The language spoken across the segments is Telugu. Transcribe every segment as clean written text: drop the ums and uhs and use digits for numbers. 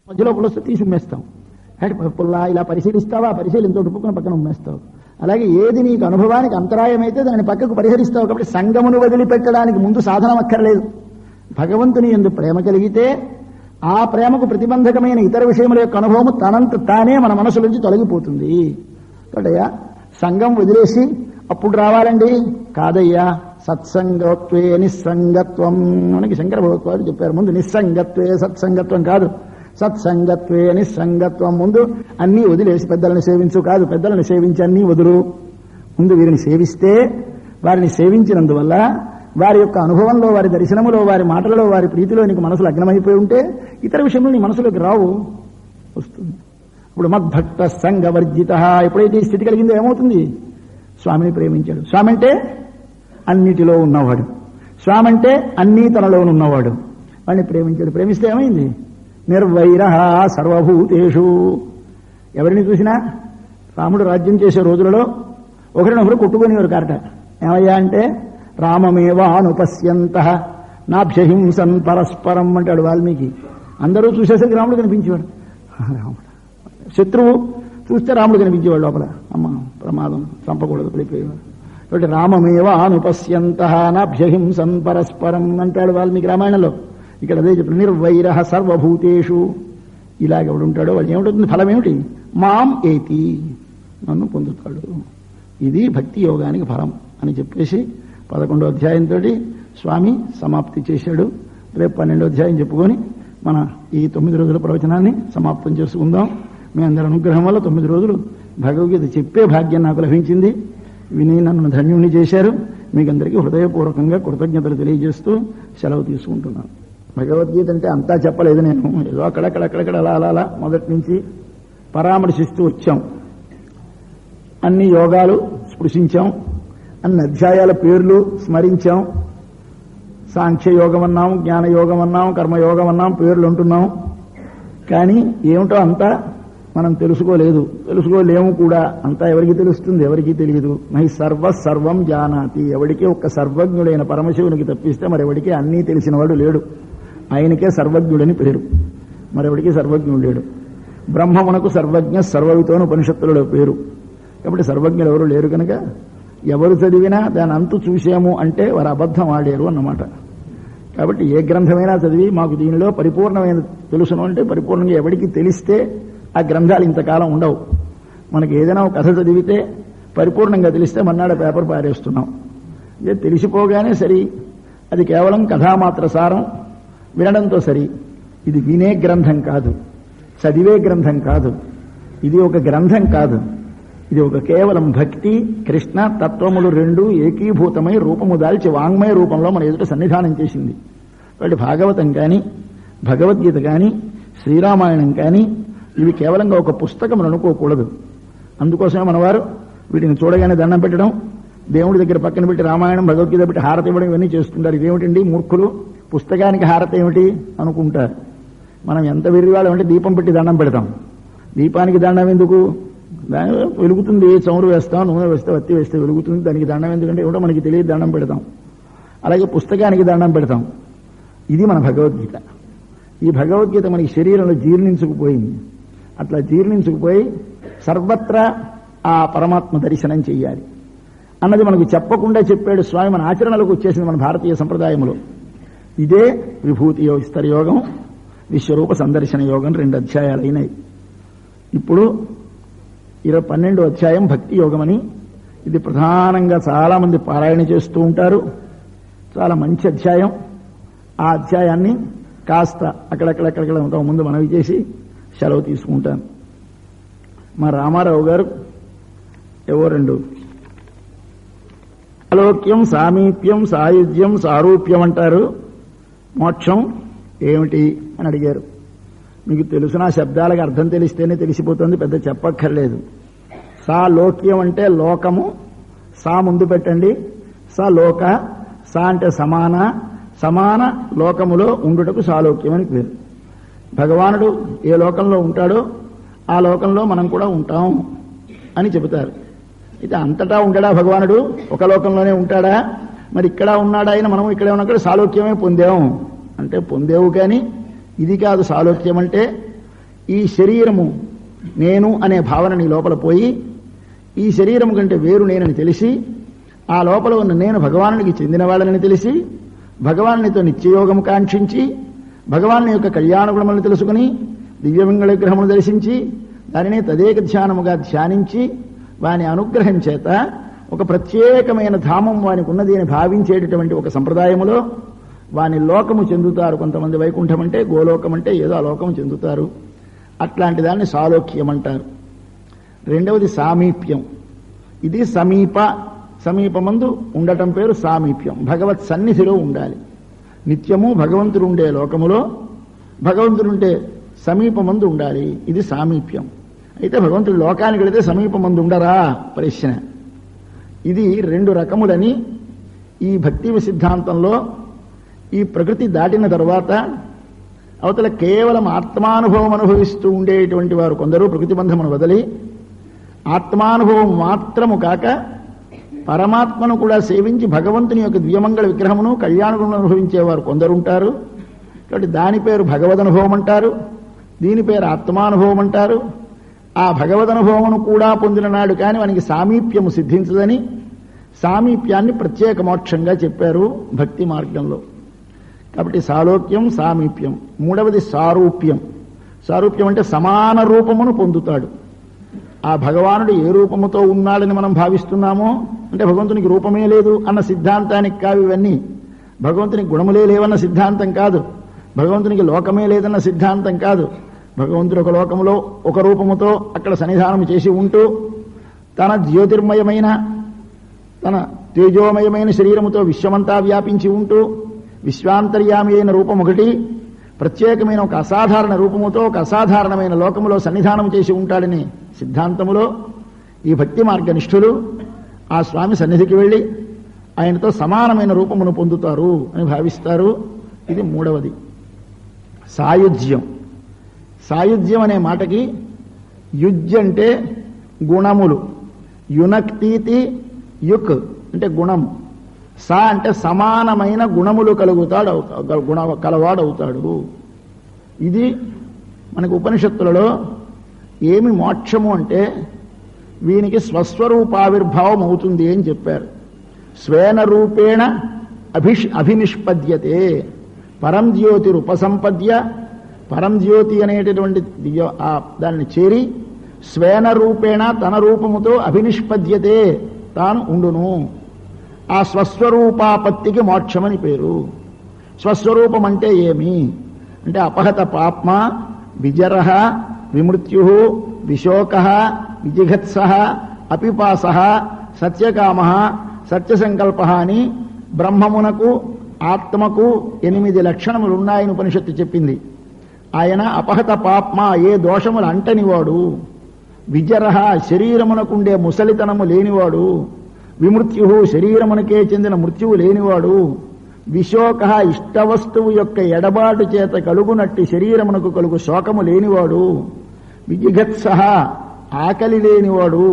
మధ్యలో పులస్తే తీసి ఉమ్మేస్తాం. పుల్లా ఇలా పరిశీలిస్తావా, పరిశీలించే పుక్కున పక్కన ఉమ్మేస్తావు. అలాగే ఏది నీకు అనుభవానికి అంతరాయమైతే దాన్ని పక్కకు పరిహరిస్తావు. కాబట్టి సంగమును వదిలిపెట్టడానికి ముందు సాధనం అక్కర్లేదు. భగవంతుని యందు ప్రేమ కలిగితే ఆ ప్రేమకు ప్రతిబంధకమైన ఇతర విషయముల యొక్క అనుభవము తనంత తానే మన మనసు నుంచి తొలగిపోతుంది. కదయ్యా, సంగం వదిలేసి అప్పుడు రావాలండి కాదయ్యా. సత్సంగత్వే నిస్సంగత్వం మనకి శంకర భగవత్పాదులు చెప్పారు. ముందు నిస్సంగత్వే సత్సంగత్వం కాదు, సత్సంగత్వే నిస్సంగత్వం. ముందు అన్నీ వదిలేసి పెద్దలను సేవించు కాదు, పెద్దలను సేవించి అన్నీ వదులు. ముందు వీరిని సేవిస్తే వారిని సేవించినందువల్ల వారి యొక్క అనుభవంలో, వారి దర్శనములో, వారి మాటలలో, వారి ప్రీతిలో నీకు మనసు లగ్నమైపోయి ఉంటే ఇతర విషయంలో నీ మనసులోకి రావు, వస్తుంది. ఇప్పుడు మద్భక్త సంగవర్జిత ఎప్పుడైతే ఈ స్థితి కలిగిందో ఏమవుతుంది? స్వామిని ప్రేమించాడు. స్వామి అంటే అన్నిటిలో ఉన్నవాడు, స్వామి అంటే అన్నీ తనలో ఉన్నవాడు. వాడిని ప్రేమించాడు. ప్రేమిస్తే ఏమైంది? నిర్వైర సర్వభూతేషు. ఎవరిని చూసినా రాముడు రాజ్యం చేసే రోజులలో ఒకరినొకరు కొట్టుకునేవారు కారట. ఏమయ్యా అంటే రామమేవానుపశ్యంత నాభ్యహింసన్ పరస్పరం అంటాడు వాల్మీకి. అందరూ చూసేసరికి రాముడు కనిపించేవాడు. రాముడు శత్రువు చూస్తే రాముడు కనిపించేవాడు లోపల. అమ్మ ప్రమాదం, చంపకూడదు, పడిపోయేవాడు. కాబట్టి రామమేవానుపశ్యంత నాభ్యహింసన్ పరస్పరం అంటాడు వాల్మీకి రామాయణంలో. ఇక్కడ అదే చెప్పిన నిర్వైర సర్వభూతేషు. ఇలాగెవడుంటాడో వాళ్ళు ఏమిటవుతుంది? ఫలం ఏమిటి? మాం ఏతి, నన్ను పొందుతాడు. ఇది భక్తి యోగానికి ఫలం అని చెప్పేసి 11వ అధ్యాయంతో స్వామి సమాప్తి చేశాడు. రేపు 12వ అధ్యాయం చెప్పుకొని మన ఈ 9 రోజుల ప్రవచనాన్ని సమాప్తం చేసుకుందాం. మీ అందరి అనుగ్రహం వల్ల 9 రోజులు భగవద్గీత చెప్పే భాగ్యం నాకు లభించింది. విని నన్ను ధన్యుణ్ణి చేశారు. మీకందరికీ హృదయపూర్వకంగా కృతజ్ఞతలు తెలియజేస్తూ సెలవు తీసుకుంటున్నాను. భగవద్గీత అంటే అంతా చెప్పలేదు నేను, ఏదో అక్కడక్కడక్కడక్కడ అలా అలా మొదటి నుంచి పరామర్శిస్తూ వచ్చాం. అన్ని యోగాలు స్పృశించాం, అన్ని అధ్యాయాల పేర్లు స్మరించాం. సాంఖ్యయోగం అన్నాం, జ్ఞానయోగం అన్నాం, కర్మయోగం అన్నాం, పేర్లు అంటున్నాం. కానీ ఏమిటో అంతా మనం తెలుసుకోలేము కూడా. అంతా ఎవరికి తెలుస్తుంది? ఎవరికి తెలియదు. మహి సర్వం జానాతి. ఎవడికి ఒక్క సర్వజ్ఞుడైన పరమశివునికి తప్పిస్తే మరెవడికి అన్నీ తెలిసినవాడు లేడు. ఆయనకే సర్వజ్ఞుడని పేరు, మరెవడికి సర్వజ్ఞుడు లేడు. బ్రహ్మమునకు సర్వజ్ఞ సర్వవితోను ఉపనిషత్తులలో పేరు. కాబట్టి సర్వజ్ఞులు ఎవరు లేరు కనుక ఎవరు చదివినా దాని అంతు చూసాము అంటే వారు అబద్ధం ఆడారు అన్నమాట. కాబట్టి ఏ గ్రంథమైనా చదివి మాకు దీనిలో పరిపూర్ణమైన తెలుసును అంటే పరిపూర్ణంగా ఎవరికి తెలిస్తే ఆ గ్రంథాలు ఇంతకాలం ఉండవు. మనకి ఏదైనా ఒక కథ చదివితే పరిపూర్ణంగా తెలిస్తే మన్నాడ పేపర్ పారేస్తున్నాం. ఇదే తెలిసిపోగానే సరి, అది కేవలం కథామాత్ర సారం, వినడంతో సరి. ఇది వినే గ్రంథం కాదు, చదివే గ్రంథం కాదు, ఇది ఒక గ్రంథం కాదు. ఇది ఒక కేవలం భక్తి కృష్ణ తత్వములు రెండు ఏకీభూతమై రూపము దాల్చి వాంగ్మయ రూపంలో మన ఎదుట సన్నిధానం చేసింది. కాబట్టి భాగవతం కానీ, భగవద్గీత కానీ, శ్రీరామాయణం కానీ ఇవి కేవలంగా ఒక పుస్తకం అనుకోకూడదు. అందుకోసమే మనవారు వీటిని చూడగానే దండం పెట్టడం, దేవుడి దగ్గర పక్కన పెట్టి రామాయణం భగవద్గీత పెట్టి హారతి ఇవ్వడం ఇవన్నీ చేస్తుంటారు. ఇదేమిటండి మూర్ఖులు, పుస్తకానికి హారతి ఏమిటి అనుకుంటారు. మనం ఎంత వెర్రివాళ్ళం అంటే దీపం పెట్టి దండం పెడతాం. దీపానికి దండం ఎందుకు? దాని వెలుగుతుంది, చమురు వేస్తాం, నూనె వేస్తే వత్తి వేస్తే వెలుగుతుంది. దానికి దండం ఎందుకంటే ఏమిటో మనకి తెలియదు, దండం పెడతాం. అలాగే పుస్తకానికి దండం పెడతాం. ఇది మన భగవద్గీత. ఈ భగవద్గీత మనకి శరీరంలో జీర్ణించుకుపోయింది. అట్లా జీర్ణించుకుపోయి సర్వత్రా ఆ పరమాత్మ దర్శనం చెయ్యాలి అన్నది మనకు చెప్పకుండా చెప్పాడు స్వామి. మన ఆచరణలోకి వచ్చేసింది మన భారతీయ సంప్రదాయంలో. ఇదే విభూతి విస్తర యోగం, విశ్వరూప సందర్శన యోగం 2 అధ్యాయాలు అయినాయి. ఇప్పుడు 12వ అధ్యాయం భక్తి యోగం అని. ఇది ప్రధానంగా చాలా మంది పారాయణ చేస్తూ ఉంటారు. చాలా మంచి అధ్యాయం. ఆ అధ్యాయాన్ని కాస్త అక్కడక్కడక్కడక్కడ ఉంటాం ముందు మనవి చేసి సెలవు తీసుకుంటాను. మా రామారావు గారు ఏవో 2 ఆలోక్యం, సామీప్యం, సాయుధ్యం, సారూప్యం అంటారు. మోక్షం ఏమిటి అని అడిగారు. మీకు తెలుసు, నా శబ్దాలకు అర్థం తెలిస్తేనే తెలిసిపోతుంది, పెద్ద చెప్పక్కర్లేదు. సా లోక్యం అంటే లోకము, సా ముందు పెట్టండి. స లోక, సా అంటే సమాన లోకములో ఉండుటకు సాలోక్యం అని పేరు. భగవానుడు ఏ లోకంలో ఉంటాడో ఆ లోకంలో మనం కూడా ఉంటాం అని చెబుతారు. అయితే అంతటా ఉండడా భగవానుడు? ఒక లోకంలోనే ఉంటాడా? మరి ఇక్కడ ఉన్నాడా ఆయన? మనం ఇక్కడే ఉన్నాక సాలోక్యమే పొందాం అంటే పొందేవు. కానీ ఇది కాదు సాలోక్యం అంటే. ఈ శరీరము నేను అనే భావన నీ లోపల పోయి ఈ శరీరము కంటే వేరు నేనని తెలిసి ఆ లోపల ఉన్న నేను భగవానునికి చెందిన వాళ్ళని తెలిసి భగవానునితో నిత్యయోగము కాంక్షించి భగవాను యొక్క కళ్యాణ గుణములను తెలుసుకుని దివ్యమంగళ విగ్రహమును దర్శించి దానినే తదేక ధ్యానముగా ధ్యానించి వాని అనుగ్రహం చేత ఒక ప్రత్యేకమైన ధామం వానికి ఉన్నది అని భావించేటటువంటి ఒక సంప్రదాయములో వాని లోకము చెందుతారు. కొంతమంది వైకుంఠం అంటే గోలోకం అంటే ఏదో ఆ లోకము చెందుతారు. అట్లాంటి దాన్ని సాలోక్యం అంటారు. రెండవది సామీప్యం. ఇది సమీపమందు ఉండటం పేరు సామీప్యం. భగవత్ సన్నిధిలో ఉండాలి. నిత్యము భగవంతుడు ఉండే లోకములో భగవంతుడుంటే సమీపమందు ఉండాలి. ఇది సామీప్యం. అయితే భగవంతుడు లోకానికి వెళితే సమీపమందు ఉండరా ప్రశ్న. ఇది రెండు రకములని ఈ భక్తి సిద్ధాంతంలో ఈ ప్రకృతి దాటిన తరువాత అవతల కేవలం ఆత్మానుభవం అనుభవిస్తూ ఉండేటువంటి వారు కొందరు ప్రకృతి బంధమును వదిలి ఆత్మానుభవం మాత్రము కాక పరమాత్మను కూడా సేవించి భగవంతుని యొక్క దివ్యమంగళ విగ్రహమును కళ్యాణమును అనుభవించేవారు కొందరుంటారు. కాబట్టి దాని పేరు భగవదనుభవం అంటారు, దీని పేరు ఆత్మానుభవం అంటారు. ఆ భగవదనుభవమును కూడా పొందిన నాడు కానీ వానికి సామీప్యము సిద్ధించదని సామీప్యాన్ని ప్రత్యేక మోక్షంగా చెప్పారు భక్తి మార్గంలో. కాబట్టి సాలోక్యం, సామీప్యం. మూడవది సారూప్యం. సారూప్యం అంటే సమాన రూపమును పొందుతాడు. ఆ భగవానుడు ఏ రూపముతో ఉన్నాడని మనం భావిస్తున్నామో, అంటే భగవంతునికి రూపమే లేదు అన్న సిద్ధాంతానికి కావు ఇవన్నీ. భగవంతునికి గుణములే లేవన్న సిద్ధాంతం కాదు, భగవంతునికి లోకమే లేదన్న సిద్ధాంతం కాదు. భగవంతుడు ఒక లోకములో ఒక రూపముతో అక్కడ సన్నిధానం చేసి ఉంటూ తన జ్యోతిర్మయమైన తన తేజోమయమైన శరీరముతో విశ్వమంతా వ్యాపించి ఉంటూ విశ్వాంతర్యామి అయిన రూపం ఒకటి, ప్రత్యేకమైన ఒక అసాధారణ రూపముతో ఒక అసాధారణమైన లోకములో సన్నిధానం చేసి ఉంటాడని సిద్ధాంతములో ఈ భక్తి మార్గనిష్ఠులు ఆ స్వామి సన్నిధికి వెళ్ళి ఆయనతో సమానమైన రూపమును పొందుతారు అని భావిస్తారు. ఇది మూడవది. సాయుజ్యం. సాయుజ్యం అనే మాటకి యుజ్ అంటే గుణములు, యునక్తీతి యుక్ అంటే గుణము, సా అంటే సమానమైన గుణములు కలవాడవుతాడు. ఇది మనకు ఉపనిషత్తులలో ఏమి మోక్షము అంటే వీనికి స్వస్వరూపావిర్భావం అవుతుంది అని చెప్పారు. స్వేన రూపేణ అభినిష్పద్యతే పరం జ్యోతిరుపసంపద్య. పరం జ్యోతి అనేటటువంటి దాన్ని చేరి స్వేన రూపేణ తన రూపముతో అభినిష్పద్యతే తాను ఉండును. ఆ స్వస్వరూపాపత్తికి మోక్షమని పేరు. స్వస్వరూపం అంటే ఏమి అంటే అపహత పాప్మ, విజర, విమృత్యు, విశోక, విజిఘత్స, అపిపాస, సత్యకామ, సత్యసంకల్ప అని బ్రహ్మమునకు ఆత్మకు 8 లక్షణములున్నాయని ఉపనిషత్తు చెప్పింది. ఆయన అపహత పాప్మ ఏ దోషములు అంటనివాడు, విజర శరీరమునకుండే ముసలితనము లేనివాడు, విమృత్యు శరీరమునకే చెందిన మృత్యువు లేనివాడు, విశోక ఇష్టవస్తువు యొక్క ఎడబాటు చేత కలుగునట్టి శరీరమునకు కలుగు శోకము లేనివాడు, విజిఘత్స ఆకలి లేనివాడు,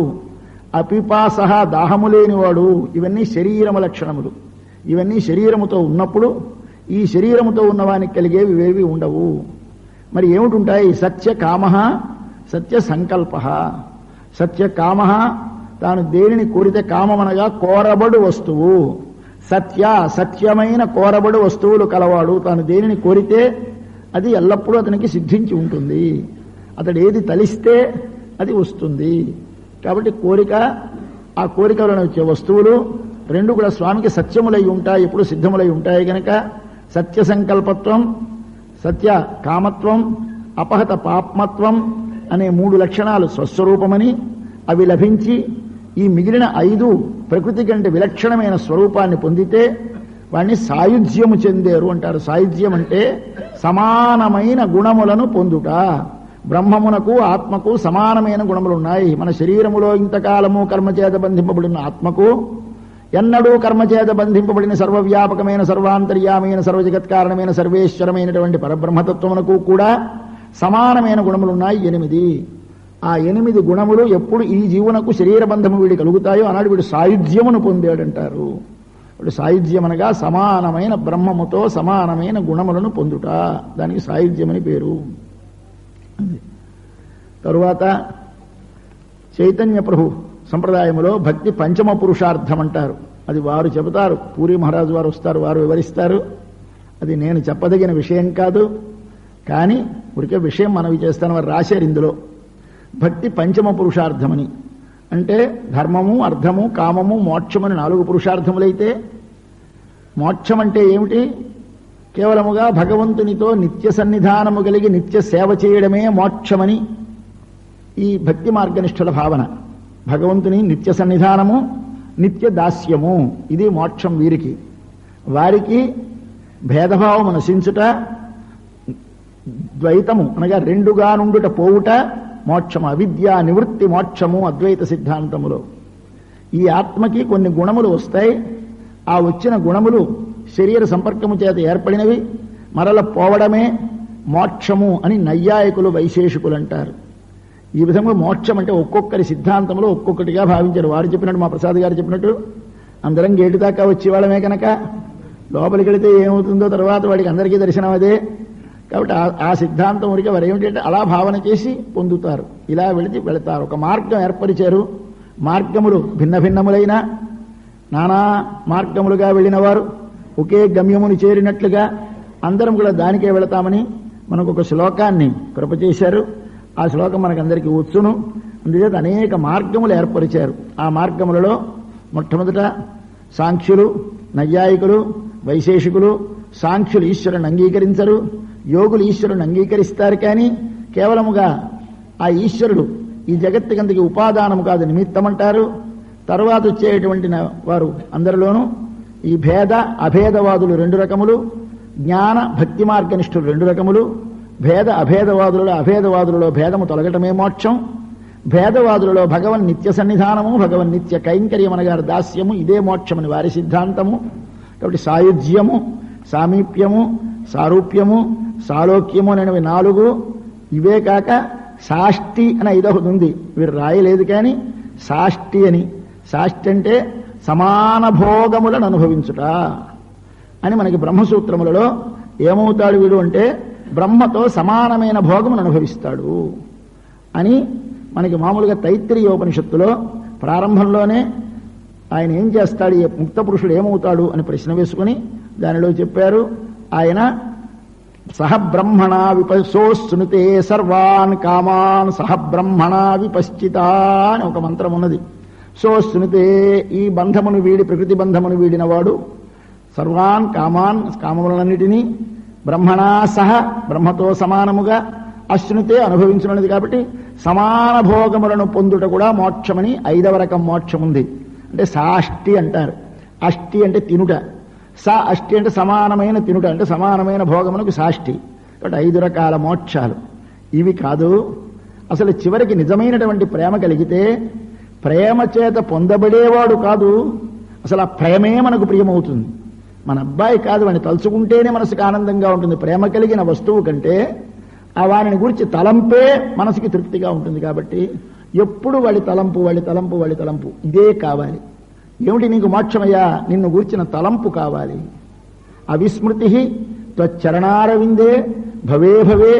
అపిపాస దాహము లేనివాడు. ఇవన్నీ శరీరము లక్షణములు. ఇవన్నీ శరీరముతో ఉన్నప్పుడు ఈ శరీరముతో ఉన్నవానికి కలిగేవి ఇవేవి ఉండవు. మరి ఏమిటుంటాయి? సత్యకామ, సత్య సంకల్ప. సత్యకామ తాను దేనిని కోరితే, కామమనగా కోరబడు వస్తువు, సత్యమైన కోరబడు వస్తువులు కలవాడు. తాను దేనిని కోరితే అది ఎల్లప్పుడూ అతనికి సిద్ధించి ఉంటుంది. అతడు ఏది తలిస్తే అది వస్తుంది. కాబట్టి కోరిక, ఆ కోరికలను వచ్చే వస్తువులు రెండు కూడా స్వామికి సత్యములై ఉంటాయి, ఎప్పుడు సిద్ధములై ఉంటాయి. గనక సత్య సంకల్పత్వం, సత్య కామత్వం, అపహత పాప్మత్వం అనే 3 లక్షణాలు స్వస్వరూపమని, అవి లభించి ఈ మిగిలిన 5 ప్రకృతి కంటే విలక్షణమైన స్వరూపాన్ని పొందితే వాడిని సాయుధ్యము చెందేరు అంటారు. సాయుధ్యం అంటే సమానమైన గుణములను పొందుట. బ్రహ్మమునకు ఆత్మకు సమానమైన గుణములున్నాయి. మన శరీరములో ఇంతకాలము కర్మచేత బంధింపబడిన ఆత్మకు ఎన్నడూ కర్మచేత బంధింపబడిన సర్వవ్యాపకమైన సర్వాంతర్యామైన సర్వజగత్కారణమైన సర్వేశ్వరమైనటువంటి పరబ్రహ్మతత్వమునకు కూడా సమానమైన గుణములున్నాయి 8. ఆ 8 గుణములు ఎప్పుడు ఈ జీవునకు శరీరబంధము వీడి కలుగుతాయో ఆనాడు వీడు సాయుధ్యమును పొందాడంటారు. వీడు సాయుధ్యం అనగా సమానమైన బ్రహ్మముతో సమానమైన గుణములను పొందుట. దానికి సాయుధ్యమని పేరు. తరువాత చైతన్య ప్రభు సంప్రదాయములో భక్తి పంచమ పురుషార్థం అంటారు. అది వారు చెబుతారు. పూరి మహారాజు వారు వస్తారు, వారు వివరిస్తారు. అది నేను చెప్పదగిన విషయం కాదు. కానీ ఉడికే విషయం మనవి చేస్తాను. వారు రాశారు ఇందులో భక్తి పంచమ పురుషార్థమని. అంటే ధర్మము, అర్థము, కామము, మోక్షమని 4 పురుషార్థములైతే మోక్షం అంటే ఏమిటి? కేవలముగా భగవంతునితో నిత్య సన్నిధానము కలిగి నిత్య సేవ చేయడమే మోక్షమని ఈ భక్తి మార్గనిష్ఠుల భావన. భగవంతుని నిత్య సన్నిధానము, నిత్య దాస్యము, ఇది మోక్షం వీరికి. వారికి భేదభావము నశించుట, ద్వైతము అనగా రెండుగా నుండుట పోవుట మోక్షము. అవిద్య నివృత్తి మోక్షము అద్వైత సిద్ధాంతములో. ఈ ఆత్మకి కొన్ని గుణములు వస్తాయి. ఆ వచ్చిన గుణములు శరీర సంపర్కము చేత ఏర్పడినవి, మరల పోవడమే మోక్షము అని నైయాయికులు, వైశేషికులు అంటారు. ఈ విధంగా మోక్షం అంటే ఒక్కొక్కరి సిద్ధాంతంలో ఒక్కొక్కటిగా భావించారు. వారు చెప్పినట్టు, మా ప్రసాద్ గారు చెప్పినట్టు అందరం గేటు దాకా వచ్చేవాళ్ళమే కనుక లోపలికి వెళితే ఏమవుతుందో తర్వాత వాడికి అందరికీ దర్శనం అదే. కాబట్టి ఆ సిద్ధాంతం ఊరికే వారు ఏమిటంటే అలా భావన చేసి పొందుతారు. ఇలా వెళతారు. ఒక మార్గం ఏర్పరిచారు. మార్గములు భిన్న భిన్నములైన నానా మార్గములుగా వెళ్ళిన వారు ఒకే గమ్యముని చేరినట్లుగా అందరం కూడా దానికే వెళతామని మనకు ఒక శ్లోకాన్ని కృపచేశారు. ఆ శ్లోకం మనకందరికీ వచ్చును. అందుచేత అనేక మార్గములు ఏర్పరిచారు. ఆ మార్గములలో మొట్టమొదట సాంఖ్యులు, నైయాయికులు, వైశేషికులు. సాంఖ్యులు ఈశ్వరుని అంగీకరించరు, యోగులు ఈశ్వరుని అంగీకరిస్తారు. కానీ కేవలముగా ఆ ఈశ్వరుడు ఈ జగత్తుకంతకి ఉపాదానము కాదు, నిమిత్తమంటారు. తరువాత వచ్చేటువంటి వారు అందరిలోనూ ఈ భేద అభేదవాదులు 2 రకములు, జ్ఞాన భక్తి మార్గనిష్ఠులు 2 రకములు. భేద అభేదవాదులలో భేదము తొలగటమే మోక్షం. భేదవాదులలో భగవన్ నిత్య సన్నిధానము, భగవన్ నిత్య కైంకర్యమనగారు దాస్యము, ఇదే మోక్షమని వారి సిద్ధాంతము. కాబట్టి సాయుజ్యము, సామీప్యము, సారూప్యము, సాలోక్యము అనేవి 4. ఇవే కాక సాష్టి అని 5వది ఉంది. వీరు రాయలేదు కానీ సాష్టి అని. సాష్టి అంటే సమాన భోగములను అనుభవించుట అని మనకి బ్రహ్మసూత్రములలో ఏమవుతాడు వీడు అంటే బ్రహ్మతో సమానమైన భోగమును అనుభవిస్తాడు అని మనకి మామూలుగా తైత్తిరీయోపనిషత్తులో ప్రారంభంలోనే ఆయన ఏం చేస్తాడు, ఈ ముక్త పురుషుడు ఏమవుతాడు అని ప్రశ్న వేసుకుని దానిలో చెప్పారు. ఆయన సహబ్రహ్మణ విపశోస్నుతే సర్వాన్ కామాన్ సహబ్రహ్మణ విపశ్చిత అని ఒక మంత్రం ఉన్నది. సోస్నుతే, ఈ బంధమును వీడి, ప్రకృతి బంధమును వీడినవాడు, సర్వాన్ కామాన్, కామములన్నిటినీ, బ్రహ్మణా సహ, బ్రహ్మతో సమానముగా, అశ్నుతే అనుభవించున్నది. కాబట్టి సమాన భోగములను పొందుట కూడా మోక్షమని 5వ రకం మోక్షం ఉంది. అంటే సాష్టి అంటారు. అష్టి అంటే తినుట, అష్టి అంటే సమానమైన తినుట, అంటే సమానమైన భోగమునకు సాష్టి. కాబట్టి 5 రకాల మోక్షాలు ఇవి కాదు. అసలు చివరికి నిజమైనటువంటి ప్రేమ కలిగితే ప్రేమ చేత పొందబడేవాడు కాదు, అసలు ఆ ప్రేమే మనకు ప్రియమవుతుంది. మన అబ్బాయి కాదు, వాడిని తలుచుకుంటేనే మనసుకు ఆనందంగా ఉంటుంది. ప్రేమ కలిగిన వస్తువు కంటే ఆ వారిని గురించి తలంపే మనసుకి తృప్తిగా ఉంటుంది. కాబట్టి ఎప్పుడు వాడి తలంపు ఇదే కావాలి. ఏమిటి నీకు మోక్షమయ్యా? నిన్ను గూర్చిన తలంపు కావాలి. అవిస్మృతి త్వచ్చరణారవిందే భవే భవే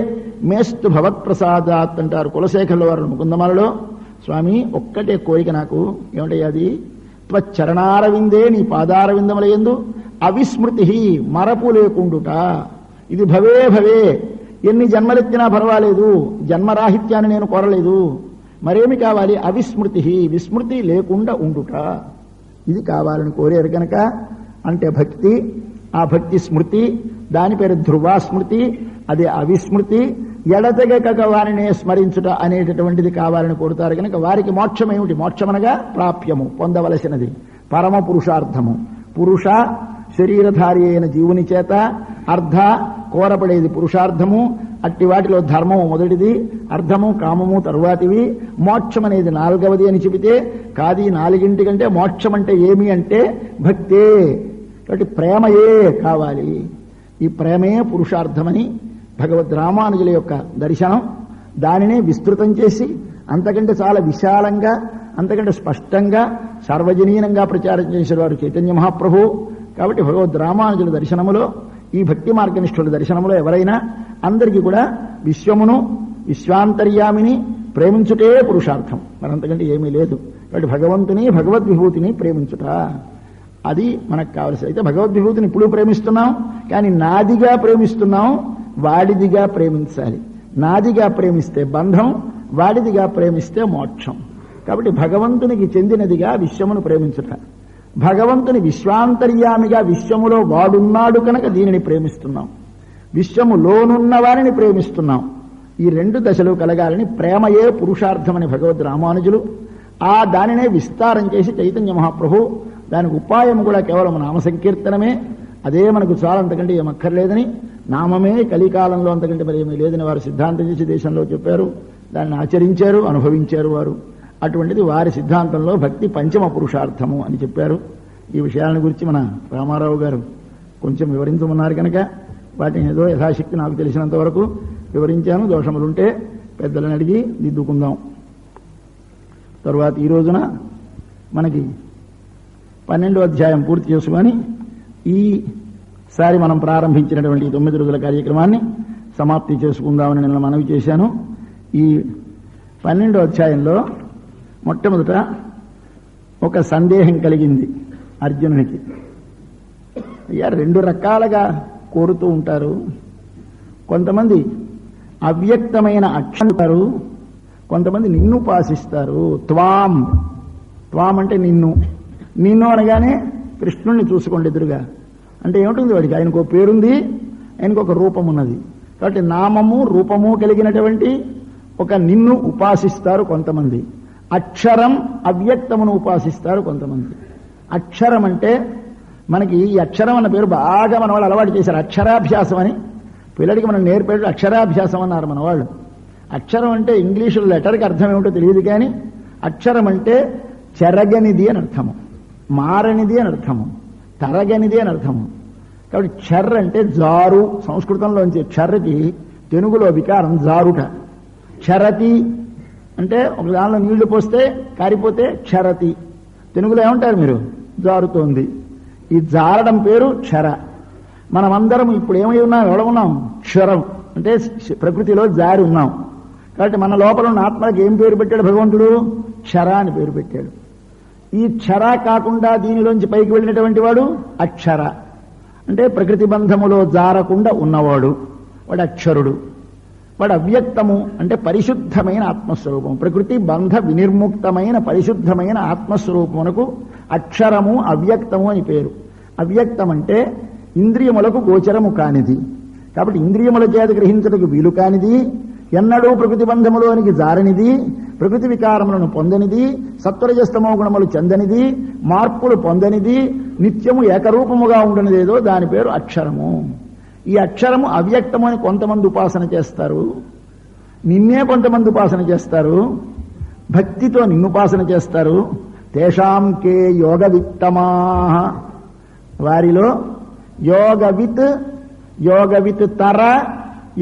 మేస్తు భవత్ప్రసాదాత్ అంటారు కులశేఖరుల వారు ముకుందమాలలో. స్వామి, ఒక్కటే కోరిక నాకు, ఏమిటయ్యా అది? త్వచ్చరణారవిందే, నీ పాదారవిందముల యందు అవిస్మృతి, మరపు లేకుండుట. ఇది భవే భవే, ఎన్ని జన్మలెత్తినా పర్వాలేదు, జన్మరాహిత్యాన్ని నేను కోరలేదు. మరేమి కావాలి? అవిస్మృతి, విస్మృతి లేకుండా ఉండుట, ఇది కావాలని కోరారు కనుక. అంటే భక్తి, ఆ భక్తి స్మృతి, దాని పేరు ధ్రువా స్మృతి, అదే అవిస్మృతి. ఎడతెగక వారినే స్మరించుట అనేటటువంటిది కావాలని కోరుతారు కనుక వారికి మోక్షం ఏమిటి? మోక్షమనగా ప్రాప్యము, పొందవలసినది, పరమ పురుషార్థము. పురుష శరీరధారి అయిన జీవుని చేత, అర్ధ కోరపడేది పురుషార్థము. అట్టి వాటిలో ధర్మము మొదటిది, అర్థము కామము తరువాతివి, మోక్షం అనేది 4వది అని చెబితే కాదు. ఈ 4 కంటే మోక్షం అంటే ఏమి అంటే భక్తే. కాబట్టి ప్రేమయే కావాలి. ఈ ప్రేమే పురుషార్థమని భగవద్ రామానుజుల యొక్క దర్శనం. దానినే విస్తృతం చేసి అంతకంటే చాలా విశాలంగా, అంతకంటే స్పష్టంగా, సార్వజనీనంగా ప్రచారం చేసిన వారు చైతన్య మహాప్రభు. కాబట్టి భగవద్ రామానుజుల దర్శనములో, ఈ భక్తి మార్గనిష్ఠుల దర్శనములో ఎవరైనా అందరికీ కూడా విశ్వమును, విశ్వాంతర్యామిని, ప్రేమించుటే పురుషార్థం, మరంతకంటే ఏమీ లేదు. కాబట్టి భగవంతుని భగవద్విభూతిని ప్రేమించుట అది మనకు కావలసింది. అయితే భగవద్విభూతిని ఇప్పుడు ప్రేమిస్తున్నాం, కానీ నాదిగా ప్రేమిస్తున్నాం, వాడిదిగా ప్రేమించాలి. నాదిగా ప్రేమిస్తే బంధం, వాడిదిగా ప్రేమిస్తే మోక్షం. కాబట్టి భగవంతునికి చెందినదిగా విశ్వమును ప్రేమించుట, భగవంతుని విశ్వాంతర్యామిగా విశ్వములో వాడున్నాడు కనుక దీనిని ప్రేమిస్తున్నాం, విశ్వములోనున్న వారిని ప్రేమిస్తున్నాం. ఈ రెండు దశలు కలగాలని ప్రేమయే పురుషార్థమని భగవద్ రామానుజులు ఆ దానినే విస్తారం చేసి చైతన్య మహాప్రభు దానికి ఉపాయం కూడా కేవలం నామ సంకీర్తనమే, అదే మనకు చాలా, అంతకంటే ఏమక్కర్లేదని, నామమే కలికాలంలో అంతకంటే మరి ఏమీ లేదని వారు సిద్ధాంతం చేసి దేశంలో చెప్పారు. దాన్ని ఆచరించారు, అనుభవించారు వారు. అటువంటిది వారి సిద్ధాంతంలో భక్తి పంచమ పురుషార్థము అని చెప్పారు. ఈ విషయాలను గురించి మన రామారావు గారు కొంచెం వివరించమన్నారు కనుక వాటిని ఏదో యథాశక్తి నాకు తెలిసినంత వరకు వివరించాను. దోషములుంటే పెద్దలను అడిగి దిద్దుకుందాం. తరువాత ఈ రోజున మనకి 12వ అధ్యాయం పూర్తి చేసుకొని ఈసారి మనం ప్రారంభించినటువంటి 9 రోజుల కార్యక్రమాన్ని సమాప్తి చేసుకుందామని నిన్న మనవి చేశాను. ఈ 12వ అధ్యాయంలో మొట్టమొదట ఒక సందేహం కలిగింది అర్జునునికి. అయ్యా, 2 రకాలుగా కోరుతూ ఉంటారు. కొంతమంది అవ్యక్తమైన అక్షంటారు, కొంతమంది నిన్ను ఉపాసిస్తారు. త్వాం అంటే నిన్ను అనగానే కృష్ణుణ్ణి చూసుకోండి ఎదురుగా. అంటే ఏమిటుంది వాడికి? ఆయనకు ఒక పేరుంది, ఆయనకు ఒక రూపం ఉన్నది. కాబట్టి నామము రూపము కలిగినటువంటి ఒక నిన్ను ఉపాసిస్తారు కొంతమంది. అక్షరం అవ్యక్తమును ఉపాసిస్తారు కొంతమంది. అక్షరం అంటే మనకి ఈ అక్షరం అన్న పేరు బాగా మన వాళ్ళు అలవాటు చేశారు. అక్షరాభ్యాసం అని పిల్లడికి మనం నేర్పేట అక్షరాభ్యాసం అన్నారు మన వాళ్ళు. అక్షరం అంటే ఇంగ్లీషు లెటర్కి అర్థం ఏమిటో తెలియదు, కానీ అక్షరం అంటే చెరగనిది అని అర్థము, మారనిది అని అర్థము, తరగనిది అని అర్థము. కాబట్టి క్షర్ అంటే జారు, సంస్కృతంలోంచి క్షర్కి తెలుగులో వికారం జారుట. క్షరతి అంటే ఒక దానిలో నీళ్లు పోస్తే కారిపోతే క్షరతి, తెలుగులో ఏమంటారు మీరు? జారుతోంది. ఈ జారడం పేరు క్షర. మనమందరం ఇప్పుడు ఏమై ఉన్నాం? ఎవడమున్నాం? క్షరం అంటే ప్రకృతిలో జారి ఉన్నాం. కాబట్టి మన లోపల ఉన్న ఆత్మకి ఏం పేరు పెట్టాడు భగవంతుడు? క్షర అని పేరు పెట్టాడు. ఈ క్షర కాకుండా దీనిలోంచి పైకి వెళ్ళినటువంటి వాడు అక్షర, అంటే ప్రకృతి బంధములో జారకుండా ఉన్నవాడు, వాడు అక్షరుడు. వాడు అవ్యక్తము అంటే పరిశుద్ధమైన ఆత్మస్వరూపం, ప్రకృతి బంధ వినిర్ముక్తమైన పరిశుద్ధమైన ఆత్మస్వరూపమునకు అక్షరము అవ్యక్తము అని పేరు. అవ్యక్తం అంటే ఇంద్రియములకు గోచరము కానిది, కాబట్టి ఇంద్రియముల చేత గ్రహించటకు వీలు కానిది, ఎన్నడూ ప్రకృతి బంధములోనికి జారనిది, ప్రకృతి వికారములను పొందనిది, సత్వరజస్తమో గుణములు చెందనిది, మార్పులు పొందనిది, నిత్యము ఏకరూపముగా ఉండనిదేదో దాని పేరు అక్షరము. ఈ అక్షరము అవ్యక్తము అని కొంతమంది ఉపాసన చేస్తారు, నిన్నే కొంతమంది ఉపాసన చేస్తారు, భక్తితో నిన్నుపాసన చేస్తారు. తేషాం కే యోగవిత్తమా, వారిలో యోగవిత్ తర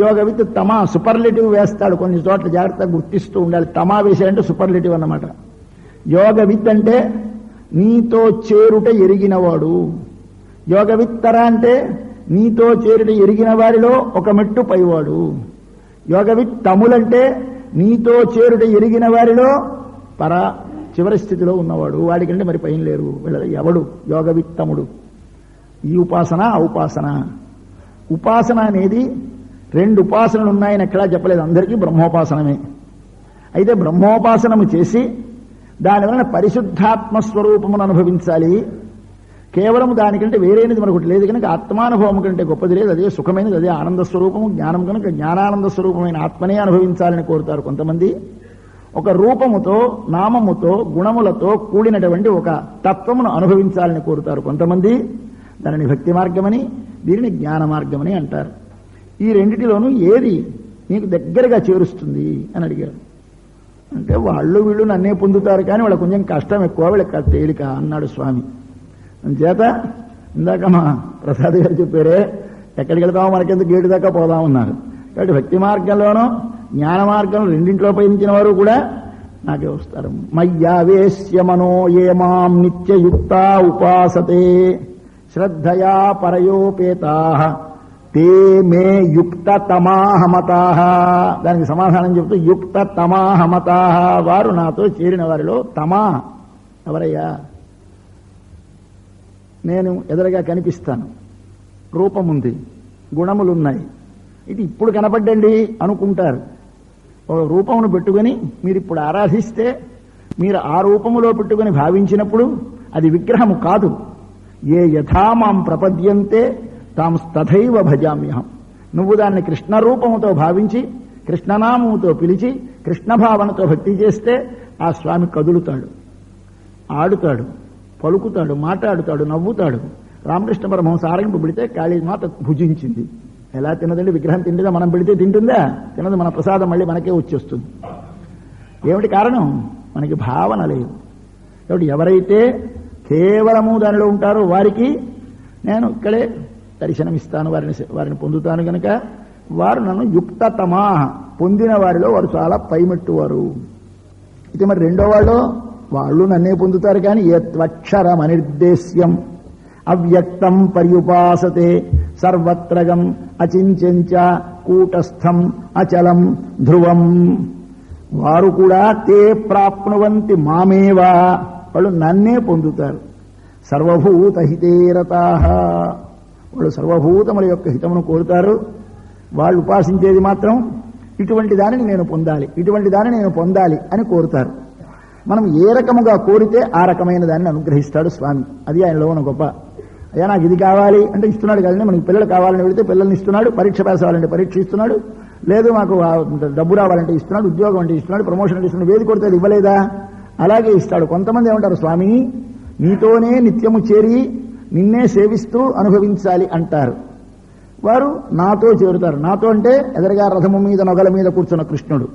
యోగవిత్ తమా సూపర్లేటివ్ వేస్తాడు. కొన్ని చోట్ల జాగ్రత్తగా గుర్తిస్తూ ఉండాలి. తమా వేసాడంటే సూపర్లేటివ్ అన్నమాట. యోగవిత్ అంటే నీతో చేరుట ఎరిగినవాడు, యోగవిత్తర అంటే నీతో చేరుట ఎరిగిన వారిలో ఒక మెట్టు పైవాడు, యోగవిత్ తములంటే నీతో చేరుట ఎరిగిన వారిలో చివరి స్థితిలో ఉన్నవాడు, వాడికంటే మరి పైన లేరు. వీళ్ళ ఎవడు యోగవిత్తముడు? ఈ ఉపాసన ఆ ఉపాసన. ఉపాసన అనేది 2 ఉపాసనలు ఉన్నాయని ఎక్కడా చెప్పలేదు, అందరికీ బ్రహ్మోపాసనమే. అయితే బ్రహ్మోపాసనము చేసి దానివలన పరిశుద్ధాత్మస్వరూపమును అనుభవించాలి. కేవలం దానికంటే వేరేది మనకు లేదు కనుక ఆత్మానుభవం కంటే గొప్పది లేదు, అదే సుఖమైనది, అదే ఆనంద స్వరూపము. జ్ఞానం కనుక జ్ఞానానంద స్వరూపమైన ఆత్మనే అనుభవించాలని కోరుతారు కొంతమంది. ఒక రూపముతో నామముతో గుణములతో కూడినటువంటి ఒక తత్వమును అనుభవించాలని కోరుతారు కొంతమంది. దానిని భక్తి మార్గమని, దీనిని జ్ఞాన మార్గమని అంటారు. ఈ రెండిటిలోనూ ఏది నీకు దగ్గరగా చేరుస్తుంది అని అడిగారు. అంటే వీళ్ళు నన్నే పొందుతారు, కానీ వాళ్ళకి కొంచెం కష్టం ఎక్కువ, వీళ్ళకి తేలిక అన్నాడు స్వామి. అంచేత ఇందాక మా ప్రసాద్ గారు చెప్పారే, ఎక్కడికి వెళ్తామో మనకెందుకు గేటు దాకా పోదామన్నారు. కాబట్టి భక్తి మార్గంలోనూ జ్ఞాన మార్గంలో రెండింటిలో పయనించిన వారు కూడా నాకే వస్తారు. మయ్యావేశ్య మనో ఏ మాం నిత్యయుక్తా ఉపాసతే శ్రద్ధయా పరయోపేతా తే మే యుక్త తమాహమతాః. దానికి సమాధానం చెబుతూ యుక్త తమాహమతాః, వారు నాతో చేరిన వారిలో తమా ఎవరయ్యా? నేను ఎదురుగా కనిపిస్తాను, రూపముంది, గుణములున్నాయి, ఇది ఇప్పుడు కనపడ్డండి అనుకుంటారు. ఒక రూపమును పెట్టుకుని మీరు ఇప్పుడు ఆరాధిస్తే మీరు ఆ రూపములో పెట్టుకుని భావించినప్పుడు అది విగ్రహము కాదు. ఏ యథా మాం ప్రపద్యంతే తాం తథైవ భజామ్యహం. నువ్వు దాన్ని కృష్ణ రూపముతో భావించి కృష్ణనామముతో పిలిచి కృష్ణ భావనతో భక్తి చేస్తే ఆ స్వామి కదులుతాడు, ఆడుతాడు, పలుకుతాడు, మాట్లాడుతాడు, నవ్వుతాడు. రామకృష్ణ పరమహంస ఆరగింపు పెడితే కాళీమాత భుజించింది. ఎలా తినదండి? విగ్రహం తిండిదా? మనం పెడితే తింటుందా? తినదు. మన ప్రసాదం మళ్ళీ మనకే వచ్చేస్తుంది. ఏమిటి కారణం? మనకి భావన లేదు. కాబట్టి ఎవరైతే కేవలము దానిలో ఉంటారో వారికి నేను ఇక్కడే దర్శనమిస్తాను, వారిని పొందుతాను కనుక వారు నన్ను యుక్తతమా, పొందిన వారిలో వారు చాలా పైమెట్టు వారు. ఇది మరి రెండో వాళ్ళు నన్నే పొందుతారు. కానీ యత్వక్షరం అనిర్దేశ్యం అవ్యక్తం పర్యుపాసతే సర్వత్రగం అచింత్యంచ కూటస్థం అచలం ధ్రువం. వారు కూడా తే ప్రాప్నువంతి మామేవా, వాళ్ళు నన్నే పొందుతారు. సర్వభూత హితేరతాః, వాళ్ళు సర్వభూతముల యొక్క హితమును కోరుతారు. వాళ్ళు ఉపాసించేది మాత్రం ఇటువంటి దానిని నేను పొందాలి, ఇటువంటి దానిని నేను పొందాలి అని కోరుతారు. మనం ఏ రకముగా కోరితే ఆ రకమైన దాన్ని అనుగ్రహిస్తాడు స్వామి. అది ఆయనలో ఉన్న గొప్ప. అయ్యా నాకు ఇది కావాలి అంటే ఇస్తున్నాడు కదండి. మనకి పిల్లలు కావాలని వెళితే పిల్లల్ని ఇస్తున్నాడు, పరీక్ష పాస్ అవ్వాలంటే పరీక్ష ఇస్తున్నాడు, లేదు మాకు డబ్బు రావాలంటే ఇస్తున్నాడు, ఉద్యోగం అంటే ఇస్తున్నాడు, ప్రమోషన్ అంటే ఇస్తున్నాడు. వేది కొడితే ఇవ్వలేదా? అలాగే ఇస్తాడు. కొంతమంది ఏమంటారు, స్వామి నీతోనే నిత్యము చేరి నిన్నే సేవిస్తూ అనుభవించాలి అంటారు. వారు నాతో చేరుతారు. నాతో అంటే ఎదురుగా రథము మీద నొగల మీద కూర్చున్న కృష్ణుడు.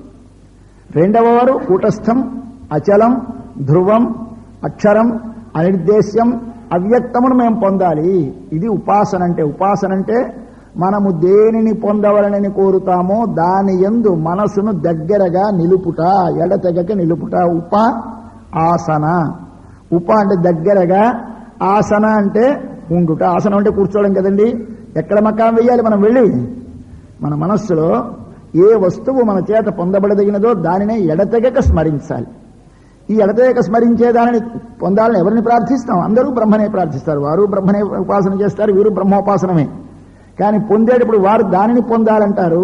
రెండవ వారు కూటస్థం అచలం ధ్రువం అక్షరం అనిర్దేశ్యం అవ్యక్తమును మేము పొందాలి. ఇది ఉపాసన అంటే. ఉపాసన అంటే మనము దేనిని పొందవలనని కోరుతామో దాని యందు మనసును దగ్గరగా నిలుపుట, ఎడతెగక నిలుపుట. ఉప ఆసన. ఉప అంటే దగ్గరగా, ఆసన అంటే ఉండుట. ఆసనం అంటే కూర్చోవడం కదండి. ఎక్కడ మకాం వేయాలి మనం వెళ్ళి? మన మనస్సులో ఏ వస్తువు మన చేత పొందబడదగినదో దానినే ఎడతెగక స్మరించాలి. ఈ ఎడతెగక స్మరించే దానిని పొందాలని ఎవరిని ప్రార్థిస్తాం? అందరూ బ్రహ్మనే ప్రార్థిస్తారు. వారు బ్రహ్మనే ఉపాసన చేస్తారు, వీరు బ్రహ్మోపాసనమే. కానీ పొందేటప్పుడు వారు దానిని పొందాలంటారు,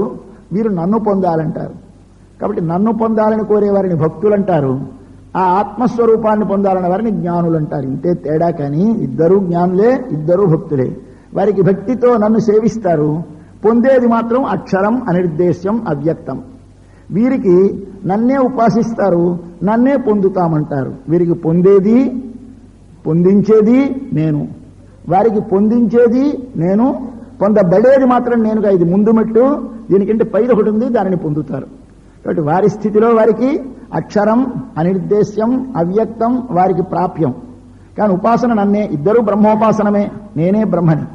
వీరు నన్ను పొందాలంటారు. కాబట్టి నన్ను పొందాలని కోరేవారిని భక్తులు అంటారు, ఆ ఆత్మస్వరూపాన్ని పొందాలన్న వారిని జ్ఞానులు అంటారు. ఇంతే తేడా. కానీ ఇద్దరూ జ్ఞానులే, ఇద్దరూ భక్తులే. వారికి భక్తితో నన్ను సేవిస్తారు, పొందేది మాత్రం అక్షరం అనిర్దేశ్యం అవ్యక్తం. వీరికి నన్నే ఉపాసిస్తారు, నన్నే పొందుతామంటారు. వీరికి పొందేది పొందించేది నేను, వారికి పొందించేది నేను, పొందబడేది మాత్రం నేనుగా. ఇది ముందు మెట్టు, దీనికంటే పైన ఒకటి ఉంది, దానిని పొందుతారు. కాబట్టి వారి స్థితిలో వారికి అక్షరం అనిర్దేశ్యం అవ్యక్తం వారికి ప్రాప్యం. కానీ ఉపాసన నన్నే. ఇద్దరూ బ్రహ్మోపాసనమే, నేనే బ్రహ్మని.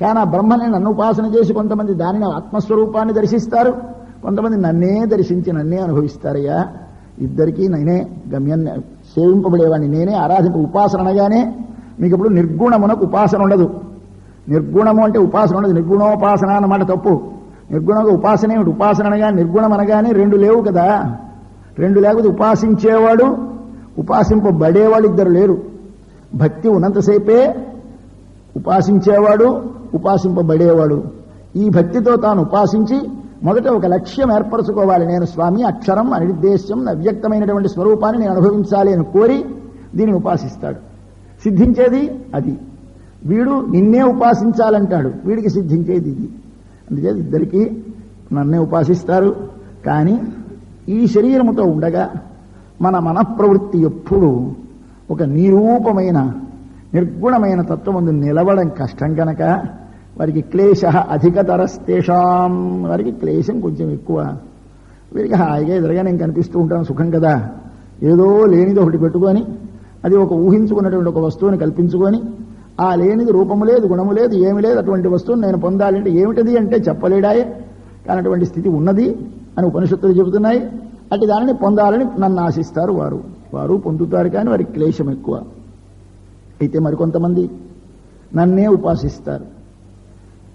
కానీ ఆ బ్రహ్మని నన్ను ఉపాసన చేసి కొంతమంది దానిని ఆత్మస్వరూపాన్ని దర్శిస్తారు, కొంతమంది నన్నే దర్శించి నన్నే అనుభవిస్తారయ్యా. ఇద్దరికీ నేనే గమ్యం, సేవింపబడేవాడిని నేనే. ఆరాధింప ఉపాసన అనగానే మీకు ఇప్పుడు నిర్గుణమునకు ఉపాసన ఉండదు. నిర్గుణము అంటే ఉపాసన ఉండదు. నిర్గుణోపాసన అన్నమాట తప్పు. నిర్గుణంగా ఉపాసన ఏమిటి? ఉపాసన అనగా నిర్గుణం అనగానే రెండు లేవు కదా. రెండు లేకపోతే ఉపాసించేవాడు ఉపాసింపబడేవాడు ఇద్దరు లేరు. భక్తి ఉన్నంతసేపే ఉపాసించేవాడు ఉపాసింపబడేవాడు. ఈ భక్తితో తాను ఉపాసించి మొదట ఒక లక్ష్యం ఏర్పరచుకోవాలి. నేను స్వామి అక్షరం అనిర్దేశ్యం అవ్యక్తమైనటువంటి స్వరూపాన్ని నేను అనుభవించాలి అని కోరి దీనిని ఉపాసిస్తాడు. సిద్ధించేది అది. వీడు నిన్నే ఉపాసించాలంటాడు, వీడికి సిద్ధించేది ఇది. అందుచేత ఇద్దరికీ నన్నే ఉపాసిస్తారు. కానీ ఈ శరీరముతో ఉండగా మన మనఃప్రవృత్తి ఎప్పుడూ ఒక నిరూపమైన నిర్గుణమైన తత్వముందు నిలవడం కష్టం కనుక వారికి క్లేశ అధికతరస్తేషాం. వారికి క్లేశం కొంచెం ఎక్కువ. వీరికి హాయిగా ఎదురుగా నేను కనిపిస్తూ ఉంటాను, సుఖం కదా. ఏదో లేనిది ఒకటి పెట్టుకొని అది ఒక ఊహించుకున్నటువంటి ఒక వస్తువుని కల్పించుకొని ఆ లేనిది రూపము లేదు, గుణము లేదు, ఏమి లేదు, అటువంటి వస్తువుని నేను పొందాలంటే ఏమిటది అంటే చెప్పలేడాయే. కానీ అటువంటి స్థితి ఉన్నది అని ఉపనిషత్తులు చెబుతున్నాయి. అటు దానిని పొందాలని నన్ను ఆశిస్తారు. వారు పొందుతారు, కానీ వారికి క్లేశం ఎక్కువ. అయితే మరికొంతమంది నన్నే ఉపాసిస్తారు.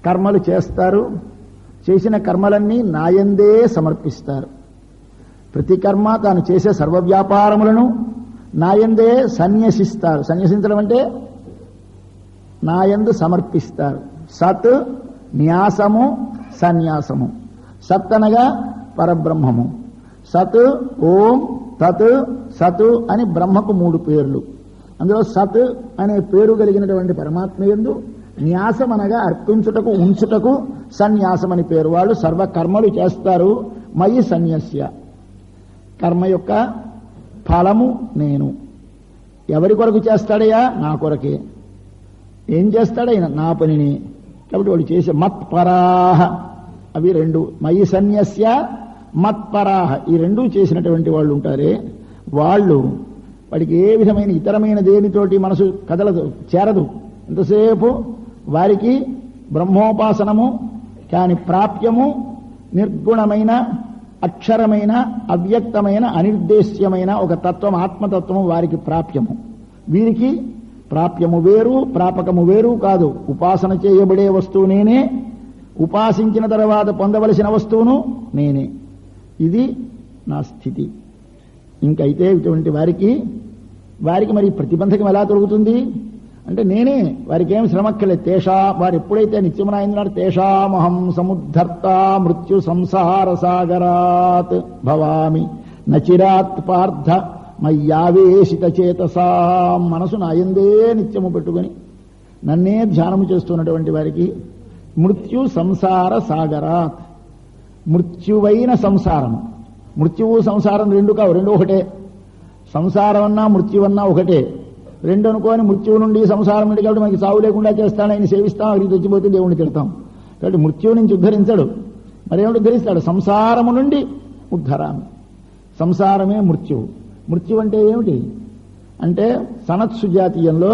కర్మలు చేస్తారు. చేసిన కర్మలన్నీ నాయందే సమర్పిస్తారు. ప్రతి కర్మ తాను చేసే సర్వవ్యాపారములను నాయందే సన్యసిస్తారు. సన్యసించడం అంటే నాయందు సమర్పిస్తారు. సత్ న్యాసము, సన్యాసము. సత్ అనగా పరబ్రహ్మము. సత్ ఓం, తత్, సత్ అని బ్రహ్మకు 3 పేర్లు. అందులో సత్ అనే పేరు కలిగినటువంటి పరమాత్మ యందు న్యాసం అనగా అర్పించుటకు, ఉంచుటకు సన్యాసం అని పేరు. వాళ్ళు సర్వకర్మలు చేస్తారు. మయి సన్యస్య, కర్మ యొక్క ఫలము నేను. ఎవరి కొరకు చేస్తాడయ్యా? నా కొరకే. ఏం చేస్తాడైనా? నా పనిని. కాబట్టి వాడు చేసే మత్పరాహ, అవి 2. మయి సన్యస్య, మత్పరాహ, ఈ 2 చేసినటువంటి వాళ్ళు ఉంటారే, వాళ్ళు వాడికి ఏ విధమైన ఇతరమైన దేనితోటి మనసు కదలదు, చేరదు. ఎంతసేపు వారికి బ్రహ్మోపాసనము కాని ప్రాప్యము, నిర్గుణమైన అక్షరమైన అవ్యక్తమైన అనిర్దేశ్యమైన ఒక తత్వం, ఆత్మతత్వము వారికి ప్రాప్యము. వీరికి ప్రాప్యము వేరు, ప్రాపకము వేరు కాదు. ఉపాసన చేయబడే వస్తువు నేనే, ఉపాసించిన తర్వాత పొందవలసిన వస్తువును నేనే. ఇది నా స్థితి. ఇంకైతే ఇటువంటి వారికి మరి ప్రతిబంధకం ఎలా తొలుగుతుంది అంటే, నేనే వారికి ఏం శ్రమక్కలే. వారు ఎప్పుడైతే నిత్యమునాయన్నాడు, తేషామహం సముద్ధర్త మృత్యు సంసార సాగరాత్ భవామి నచిరాత్ పార్థ మయ్యావేశిత చేతసా. మనసు నాయందే నిత్యము పెట్టుకుని నన్నే ధ్యానము చేస్తున్నటువంటి వారికి మృత్యు సంసార సాగరాత్, మృత్యువైన సంసారము. మృత్యువు సంసారం 2 కావు, 2 ఒకటే. సంసారం అన్నా మృత్యువన్నా ఒకటే. 2 అనుకోని మృత్యువు నుండి సంసారం నుండి, కాబట్టి మనకి సావు లేకుండా చేస్తాను, ఆయన సేవిస్తాం, అక్కడికి తెచ్చిపోతే దేవుణ్ణి తిడతాం. కాబట్టి మృత్యువు నుంచి ఉద్ధరించడు, మరేమిటి ఉద్ధరిస్తాడు? సంసారము నుండి ఉద్ధరామి. సంసారమే మృత్యువు. మృత్యు అంటే ఏమిటి అంటే, సనత్సు జాతీయంలో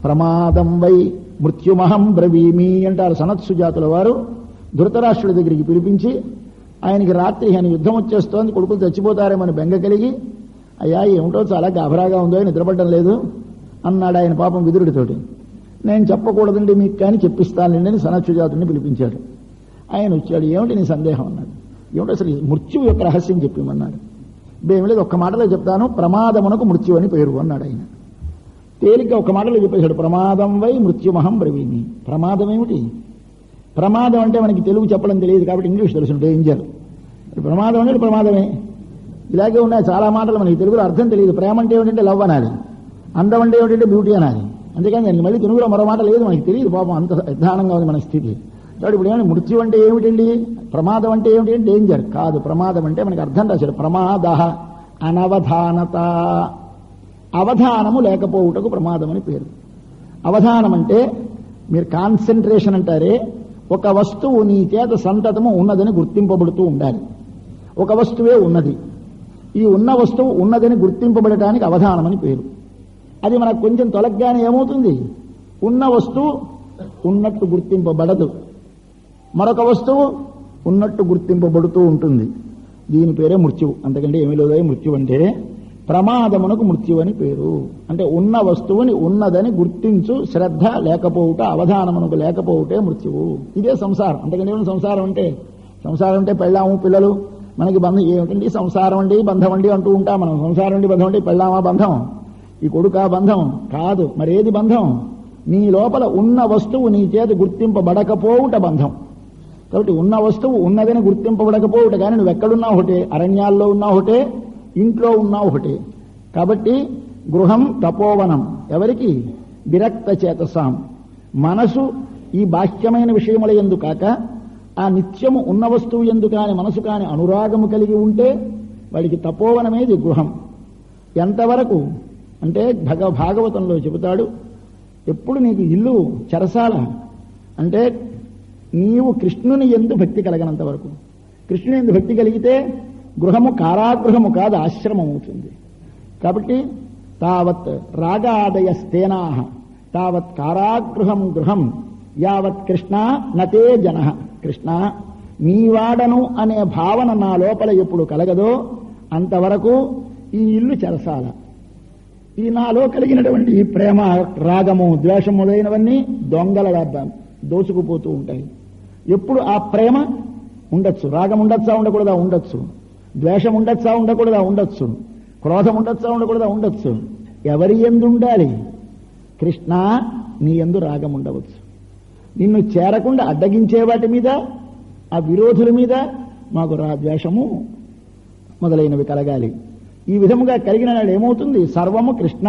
ప్రమాదం వై మృత్యుమహం బ్రవీమి అంటారు. సనత్సు జాతుల వారు ధృతరాష్ట్రుడి దగ్గరికి పిలిపించి, ఆయనకి రాత్రి ఆయన యుద్ధం వచ్చేస్తోంది, కొడుకులు చచ్చిపోతారేమని బెంగ కలిగి, అయ్యా ఏమిటో చాలా గాభరాగా ఉందో, నిద్రపడడం లేదు అన్నాడు ఆయన పాపం విదురుడితోటి. నేను చెప్పకూడదండి మీకు, కానీ చెప్పిస్తానండి అని సనత్సుజాతుడిని పిలిపించాడు. ఆయన వచ్చాడు. ఏమిటి నీ సందేహం అన్నాడు. ఏమిటో అసలు మృత్యువు యొక్క రహస్యం చెప్పమన్నాడు. ఏమి లేదు, ఒక్క మాటలో చెప్తాను, ప్రమాదమునకు మృత్యు అని పేరు అన్నాడు ఆయన. తేలిగ్గా ఒక్క మాటలో చెప్పేశాడు, ప్రమాదం వై మృత్యుమహం బ్రవీమి. ప్రమాదం ఏమిటి? ప్రమాదం అంటే మనకి తెలుగు చెప్పడం తెలియదు కాబట్టి ఇంగ్లీష్ తెలుసు, డేంజర్. ప్రమాదం అంటే ప్రమాదమే. ఇలాగే ఉన్నాయి చాలా మాటలు మనకి తెలుగులో అర్థం తెలియదు. ప్రేమ అంటే ఏమిటంటే లవ్ అనాలి, అందం అంటే ఏమిటంటే బ్యూటీ అనాలి. అంతేకాని దాన్ని మళ్ళీ తెలుగులో మరో మాట లేదు, మనకి తెలియదు పాపం, అంత అధ్వానంగా ఉంది మన స్థితి. కాబట్టి ఇప్పుడు ఏమైనా మృత్యు అంటే ఏమిటండి, ప్రమాదం అంటే ఏమిటి? డేంజర్ కాదు. ప్రమాదం అంటే మనకి అర్థం రాశాడు, ప్రమాద అనవధానత, అవధానము లేకపోవుటకు ప్రమాదం అని పేరు. అవధానం అంటే మీరు కాన్సన్ట్రేషన్ అంటారే, ఒక వస్తువు నీ చేత సంతతము ఉన్నదని గుర్తింపబడుతూ ఉండాలి. ఒక వస్తువే ఉన్నది, ఈ ఉన్న వస్తువు ఉన్నదని గుర్తింపబడటానికి అవధానం అని పేరు. అది మనకు కొంచెం తొలగ్గానే ఏమవుతుంది, ఉన్న వస్తువు ఉన్నట్టు గుర్తింపబడదు, మరొక వస్తువు ఉన్నట్టు గుర్తింపబడుతూ ఉంటుంది. దీని పేరే మృత్యువు. అంతకంటే ఏమీ లేదు. మృత్యు అంటే ప్రమాదమునకు మృత్యు అని పేరు. అంటే ఉన్న వస్తువుని ఉన్నదని గుర్తించు శ్రద్ధ లేకపోవుట, అవధానమునకు లేకపోవుటే మృత్యువు. ఇదే సంసారం. అంతకంటే ఏమైనా సంసారం అంటే, సంసారం అంటే పెళ్ళాము పిల్లలు, మనకి బంధం ఏమిటండి, సంసారం అండి బంధం అండి అంటూ ఉంటాం మనం. సంసారం అండి బంధం అంటే పెళ్ళామా బంధం, ఈ కొడుకా బంధం కాదు. మరేది బంధం? నీ లోపల ఉన్న వస్తువు నీ చేత గుర్తింపబడకపోవుట బంధం. కాబట్టి ఉన్న వస్తువు ఉన్నదని గుర్తింపబడకపోవుట. కానీ నువ్వు ఎక్కడున్నా ఒకటే, అరణ్యాల్లో ఉన్నా ఒకటే, ఇంట్లో ఉన్నా ఒకటే. కాబట్టి గృహం తపోవనం ఎవరికి? విరక్త చేతసాం. మనసు ఈ బాహ్యమైన విషయముల యందు కాక ఆ నిత్యము ఉన్న వస్తువు ఎందు కాని మనసు కాని అనురాగము కలిగి ఉంటే వాడికి తపోవనమేది గృహం. ఎంతవరకు అంటే భాగవతంలో చెబుతాడు, ఎప్పుడు నీకు ఇల్లు చెరసాల అంటే నీవు కృష్ణుని యందు భక్తి కలగనంత వరకు. కృష్ణుని యందు భక్తి కలిగితే గృహము కారాగృహము కాదు, ఆశ్రమం అవుతుంది. కాబట్టి తావత్ రాగాదయస్తేనాహ తావత్ కారాగృహం గృహం యావత్ కృష్ణ నతే జన. కృష్ణ నీవాడను అనే భావన నా లోపల ఎప్పుడు కలగదో అంతవరకు ఈ ఇల్లు చెరసాల. ఈ నాలో కలిగినటువంటి ఈ ప్రేమ రాగము ద్వేషం మొదలైనవన్నీ దొంగల దోచుకుపోతూ ఉంటాయి. ఎప్పుడు ఆ ప్రేమ ఉండొచ్చు. రాగం ఉండొచ్చా ఉండకూడదా? ఉండొచ్చు. ద్వేషం ఉండొచ్చా ఉండకూడదా? ఉండొచ్చు. క్రోధం ఉండొచ్చా ఉండకూడదా? ఉండొచ్చు. ఎవరి యందు ఉండాలి? కృష్ణ నీ యందు రాగం ఉండవచ్చు. నిన్ను చేరకుండా అడ్డగించే వాటి మీద, ఆ విరోధుల మీద మాకు ద్వేషము మొదలైనవి కలగాలి. ఈ విధముగా కలిగిన నాడు ఏమవుతుంది? సర్వము కృష్ణ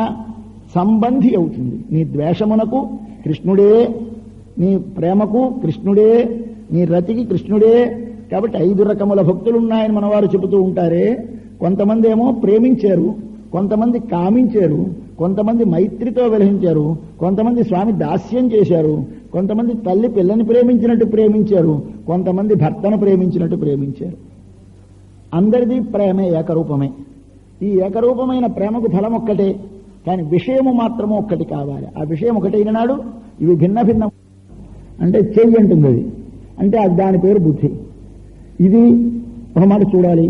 సంబంధి అవుతుంది. నీ ద్వేషమునకు కృష్ణుడే, నీ ప్రేమకు కృష్ణుడే, నీ రతికి కృష్ణుడే. కాబట్టి 5 రకముల భక్తులున్నాయని మనవారు చెబుతూ ఉంటారే. కొంతమంది ఏమో ప్రేమించారు, కొంతమంది కామించారు, కొంతమంది మైత్రితో వెలహించారు, కొంతమంది స్వామి దాస్యం చేశారు, కొంతమంది తల్లి పిల్లని ప్రేమించినట్టు ప్రేమించారు, కొంతమంది భర్తను ప్రేమించినట్టు ప్రేమించారు. అందరిది ప్రేమే, ఏకరూపమే. ఈ ఏకరూపమైన ప్రేమకు ఫలం ఒక్కటే, కానీ విషయము మాత్రము ఒక్కటి కావాలి. ఆ విషయం ఒకటైన నాడు ఇవి భిన్న భిన్నం. అంటే చెయ్యి అంటుంది అది, అంటే అది దాని పేరు బుద్ధి. ఇది ఒక మాట చూడాలి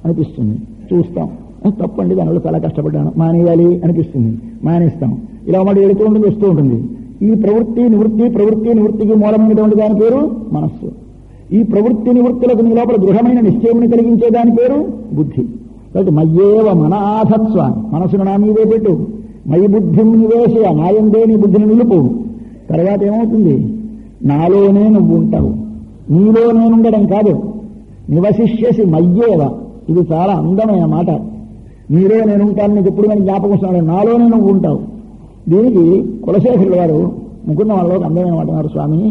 అనిపిస్తుంది, చూస్తాం. తప్పండి, దానివల్ల చాలా కష్టపడ్డాను, మానేయాలి అనిపిస్తుంది, మానేస్తాం. ఇలా మాట వెళుతూ ఉంటుంది, వస్తూ ఉంటుంది. ఈ ప్రవృత్తి నివృత్తి, ప్రవృత్తి నివృత్తికి మూలమైనటువంటి దాని పేరు మనస్సు. ఈ ప్రవృత్తి నివృత్తులకు నీ లోపల దృఢమైన నిశ్చయముని కలిగించే దాని పేరు బుద్ధి. కాబట్టి మయ్యేవ మన ఆధత్స్వ, మనసును నా మీదే పెట్టు. మయి బుద్ధిం నివేశయ, నాయందే నీ బుద్ధిని నిలుపు. తర్వాత ఏమవుతుంది? నాలోనే నువ్వు ఉంటావు. నీలో నేనుండడం కాదు, నివశిష్యసి మయ్యేవ. ఇది చాలా అందమైన మాట. నీలో నేనుంటాను, నీకు ఎప్పుడు నేను జ్ఞాపకం వస్తున్నాడు, నాలోనే నువ్వు ఉంటావు. దీనికి కులశేఖరుడు గారు ముకుంద వాళ్ళలో అందమైన మాట అన్నారు. స్వామి,